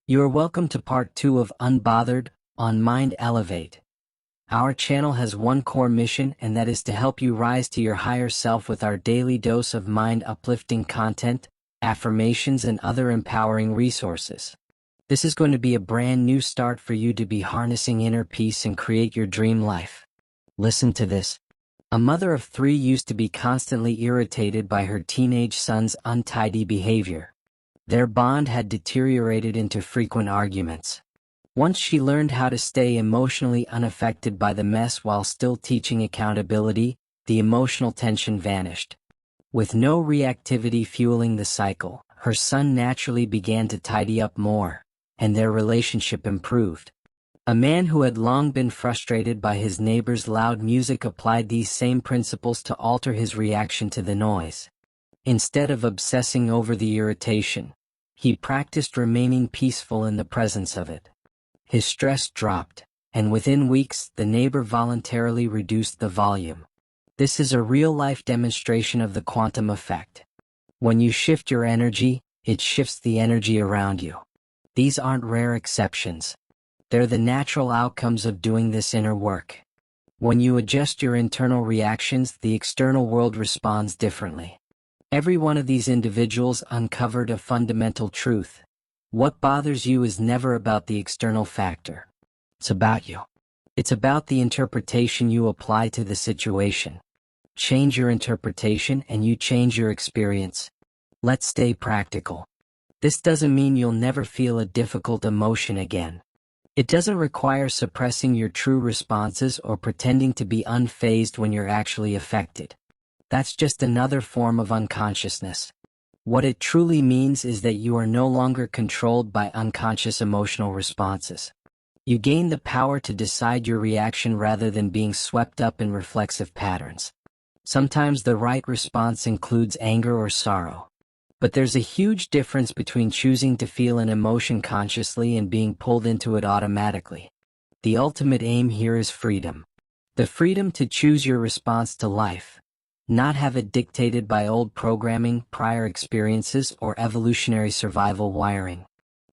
You are welcome to part 2 of Unbothered on Mind Elevate. Our channel has one core mission, and that is to help you rise to your higher self with our daily dose of mind-uplifting content, affirmations, and other empowering resources. This is going to be a brand new start for you to be harnessing inner peace and create your dream life. Listen to this. A mother of 3 used to be constantly irritated by her teenage son's untidy behavior. Their bond had deteriorated into frequent arguments. Once she learned how to stay emotionally unaffected by the mess while still teaching accountability, the emotional tension vanished. With no reactivity fueling the cycle, her son naturally began to tidy up more, and their relationship improved. A man who had long been frustrated by his neighbor's loud music applied these same principles to alter his reaction to the noise. Instead of obsessing over the irritation, he practiced remaining peaceful in the presence of it. His stress dropped, and within weeks the neighbor voluntarily reduced the volume. This is a real-life demonstration of the quantum effect. When you shift your energy, it shifts the energy around you. These aren't rare exceptions. They're the natural outcomes of doing this inner work. When you adjust your internal reactions, the external world responds differently. Every one of these individuals uncovered a fundamental truth. What bothers you is never about the external factor. It's about you. It's about the interpretation you apply to the situation. Change your interpretation and you change your experience. Let's stay practical. This doesn't mean you'll never feel a difficult emotion again. It doesn't require suppressing your true responses or pretending to be unfazed when you're actually affected. That's just another form of unconsciousness. What it truly means is that you are no longer controlled by unconscious emotional responses. You gain the power to decide your reaction rather than being swept up in reflexive patterns. Sometimes the right response includes anger or sorrow. But there's a huge difference between choosing to feel an emotion consciously and being pulled into it automatically. The ultimate aim here is freedom. The freedom to choose your response to life. Not have it dictated by old programming, prior experiences, or evolutionary survival wiring.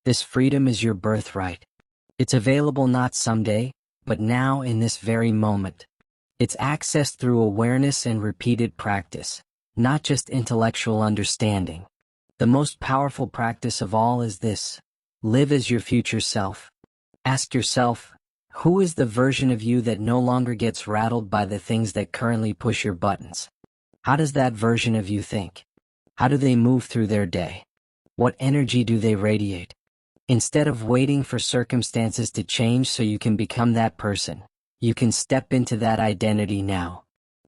This freedom is your birthright. It's available not someday, but now in this very moment. It's accessed through awareness and repeated practice, not just intellectual understanding. The most powerful practice of all is this: live as your future self. Ask yourself, who is the version of you that no longer gets rattled by the things that currently push your buttons? How does that version of you think? How do they move through their day? What energy do they radiate? Instead of waiting for circumstances to change so you can become that person, you can step into that identity now.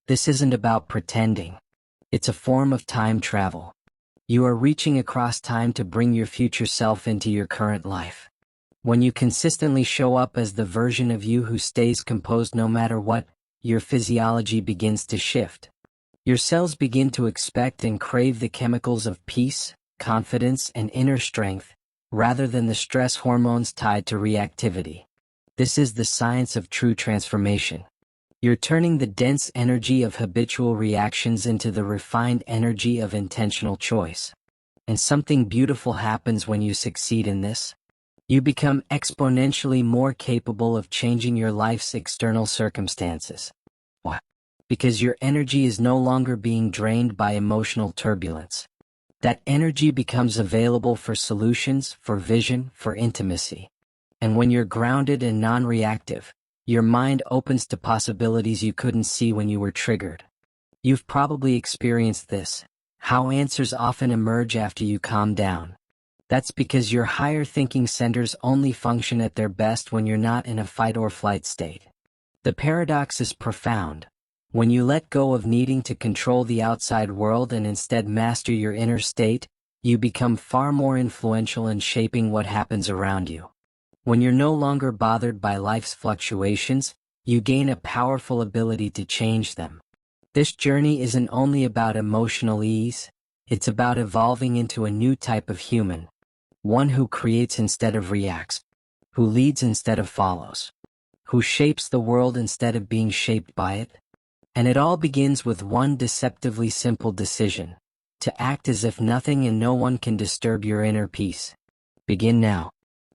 This isn't about pretending. It's a form of time travel. You are reaching across time to bring your future self into your current life. When you consistently show up as the version of you who stays composed no matter what, your physiology begins to shift. Your cells begin to expect and crave the chemicals of peace, confidence, and inner strength, rather than the stress hormones tied to reactivity. This is the science of true transformation. You're turning the dense energy of habitual reactions into the refined energy of intentional choice. And something beautiful happens when you succeed in this. You become exponentially more capable of changing your life's external circumstances. Why? Because your energy is no longer being drained by emotional turbulence. That energy becomes available for solutions, for vision, for intimacy. And when you're grounded and non-reactive, your mind opens to possibilities you couldn't see when you were triggered. You've probably experienced this, how answers often emerge after you calm down. That's because your higher thinking centers only function at their best when you're not in a fight or flight state. The paradox is profound. When you let go of needing to control the outside world and instead master your inner state, you become far more influential in shaping what happens around you. When you're no longer bothered by life's fluctuations, you gain a powerful ability to change them. This journey isn't only about emotional ease, it's about evolving into a new type of human. One who creates instead of reacts, who leads instead of follows, who shapes the world instead of being shaped by it. And it all begins with one deceptively simple decision: to act as if nothing and no one can disturb your inner peace. Begin now.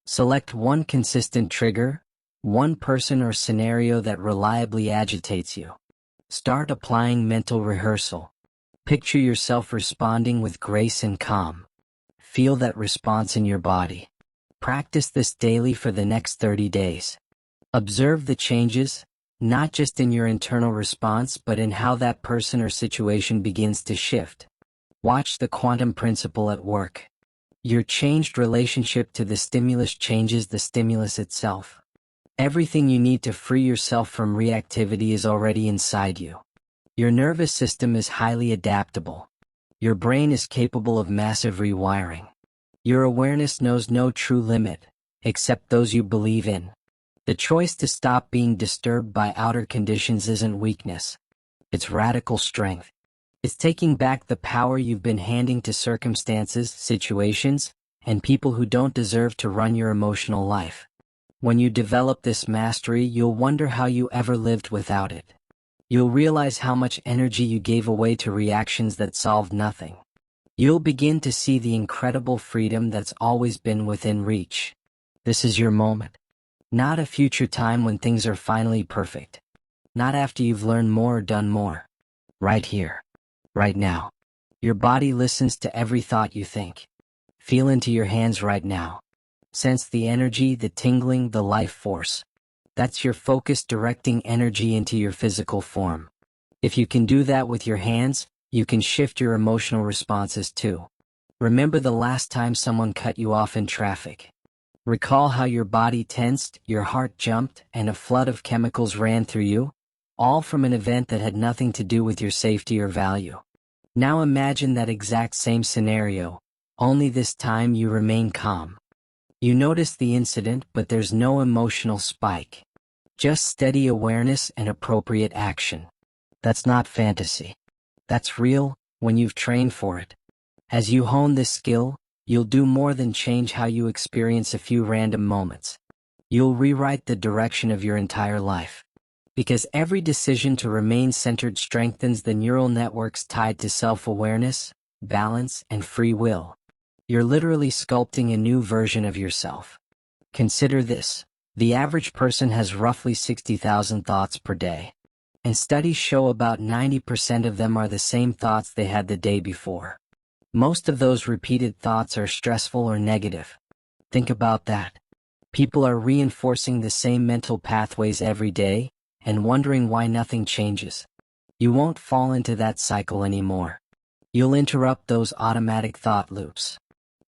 Select one consistent trigger, one person or scenario that reliably agitates you. Start applying mental rehearsal. Picture yourself responding with grace and calm. Feel that response in your body. Practice this daily for the next 30 days. Observe the changes, not just in your internal response but in how that person or situation begins to shift. Watch the quantum principle at work. Your changed relationship to the stimulus changes the stimulus itself. Everything you need to free yourself from reactivity is already inside you. Your nervous system is highly adaptable. Your brain is capable of massive rewiring. Your awareness knows no true limit, except those you believe in. The choice to stop being disturbed by outer conditions isn't weakness. It's radical strength. It's taking back the power you've been handing to circumstances, situations, and people who don't deserve to run your emotional life. When you develop this mastery, you'll wonder how you ever lived without it. You'll realize how much energy you gave away to reactions that solved nothing. You'll begin to see the incredible freedom that's always been within reach. This is your moment. Not a future time when things are finally perfect. Not after you've learned more or done more. Right here. Right now. Your body listens to every thought you think. Feel into your hands right now. Sense the energy, the tingling, the life force. That's your focus directing energy into your physical form. If you can do that with your hands, you can shift your emotional responses too. Remember the last time someone cut you off in traffic. Recall how your body tensed, your heart jumped, and a flood of chemicals ran through you, all from an event that had nothing to do with your safety or value. Now imagine that exact same scenario, only this time you remain calm. You notice the incident, but there's no emotional spike. Just steady awareness and appropriate action. That's not fantasy. That's real, when you've trained for it. As you hone this skill, you'll do more than change how you experience a few random moments. You'll rewrite the direction of your entire life. Because every decision to remain centered strengthens the neural networks tied to self-awareness, balance, and free will. You're literally sculpting a new version of yourself. Consider this. The average person has roughly 60,000 thoughts per day. And studies show about 90% of them are the same thoughts they had the day before. Most of those repeated thoughts are stressful or negative. Think about that. People are reinforcing the same mental pathways every day and wondering why nothing changes. You won't fall into that cycle anymore. You'll interrupt those automatic thought loops.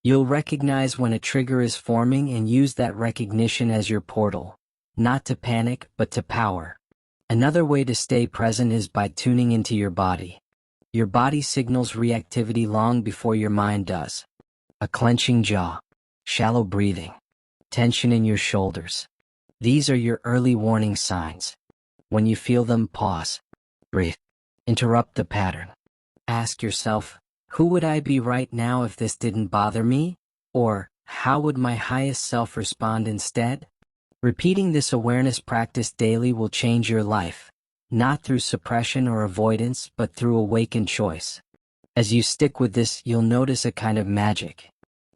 You'll recognize when a trigger is forming and use that recognition as your portal, not to panic but to power. Another way to stay present is by tuning into your body. Your body signals reactivity long before your mind does. A clenching jaw, shallow breathing, tension in your shoulders. These are your early warning signs. When you feel them, pause, breathe, interrupt the pattern. Ask yourself, who would I be right now if this didn't bother me? Or, how would my highest self respond instead? Repeating this awareness practice daily will change your life. Not through suppression or avoidance, but through awakened choice. As you stick with this, you'll notice a kind of magic.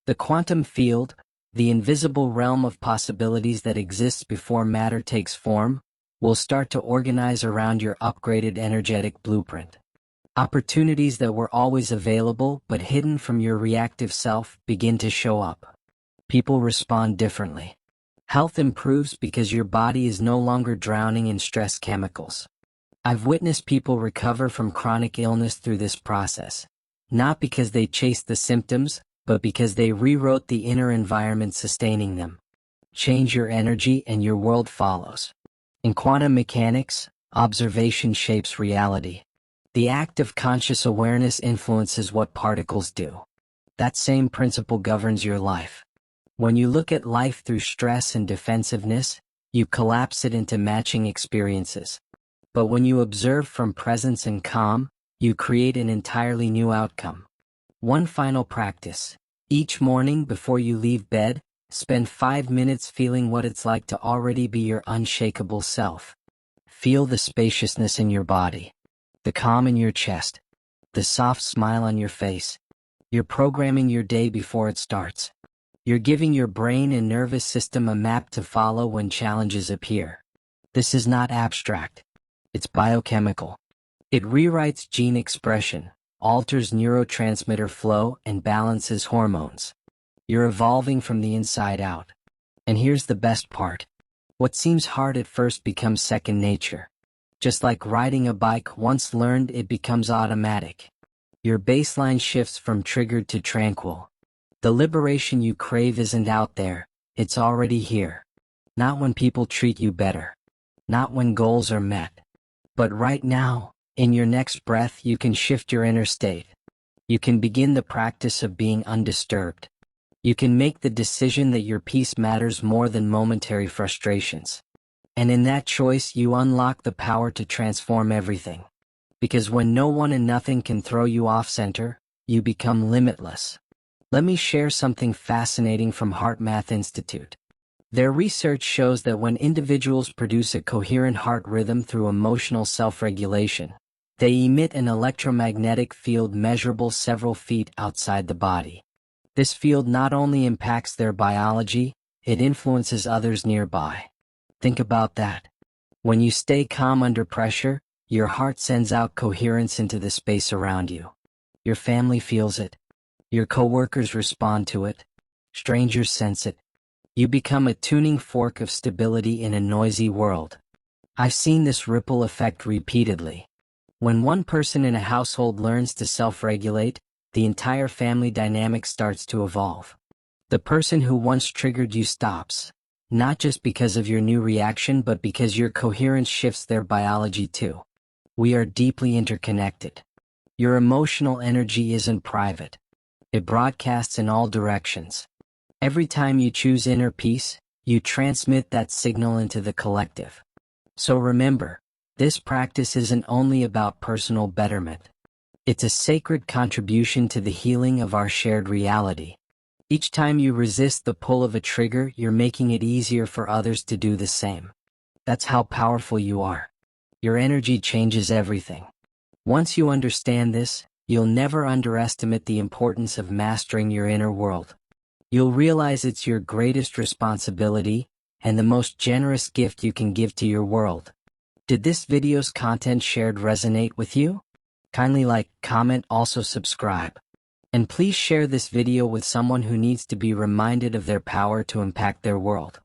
The quantum field, the invisible realm of possibilities that exists before matter takes form, will start to organize around your upgraded energetic blueprint. Opportunities that were always available but hidden from your reactive self begin to show up. People respond differently. Health improves because your body is no longer drowning in stress chemicals. I've witnessed people recover from chronic illness through this process, not because they chased the symptoms, but because they rewrote the inner environment sustaining them. Change your energy and your world follows. In quantum mechanics, observation shapes reality. The act of conscious awareness influences what particles do. That same principle governs your life. When you look at life through stress and defensiveness, you collapse it into matching experiences. But when you observe from presence and calm, you create an entirely new outcome. One final practice. Each morning before you leave bed, spend 5 minutes feeling what it's like to already be your unshakable self. Feel the spaciousness in your body, the calm in your chest, the soft smile on your face. You're programming your day before it starts. You're giving your brain and nervous system a map to follow when challenges appear. This is not abstract. It's biochemical. It rewrites gene expression, alters neurotransmitter flow, and balances hormones. You're evolving from the inside out. And here's the best part. What seems hard at first becomes second nature. Just like riding a bike, once learned, it becomes automatic. Your baseline shifts from triggered to tranquil. The liberation you crave isn't out there, it's already here. Not when people treat you better. Not when goals are met. But right now, in your next breath, you can shift your inner state. You can begin the practice of being undisturbed. You can make the decision that your peace matters more than momentary frustrations. And in that choice, you unlock the power to transform everything. Because when no one and nothing can throw you off center, you become limitless. Let me share something fascinating from HeartMath Institute. Their research shows that when individuals produce a coherent heart rhythm through emotional self-regulation, they emit an electromagnetic field measurable several feet outside the body. This field not only impacts their biology, it influences others nearby. Think about that. When you stay calm under pressure, your heart sends out coherence into the space around you. Your family feels it. Your coworkers respond to it. Strangers sense it. You become a tuning fork of stability in a noisy world. I've seen this ripple effect repeatedly. When one person in a household learns to self-regulate, the entire family dynamic starts to evolve. The person who once triggered you stops, not just because of your new reaction but because your coherence shifts their biology too. We are deeply interconnected. Your emotional energy isn't private. It broadcasts in all directions. Every time you choose inner peace, you transmit that signal into the collective. So remember, this practice isn't only about personal betterment. It's a sacred contribution to the healing of our shared reality. Each time you resist the pull of a trigger, you're making it easier for others to do the same. That's how powerful you are. Your energy changes everything. Once you understand this, you'll never underestimate the importance of mastering your inner world. You'll realize it's your greatest responsibility and the most generous gift you can give to your world. Did this video's content shared resonate with you? Kindly like, comment, also subscribe. And please share this video with someone who needs to be reminded of their power to impact their world.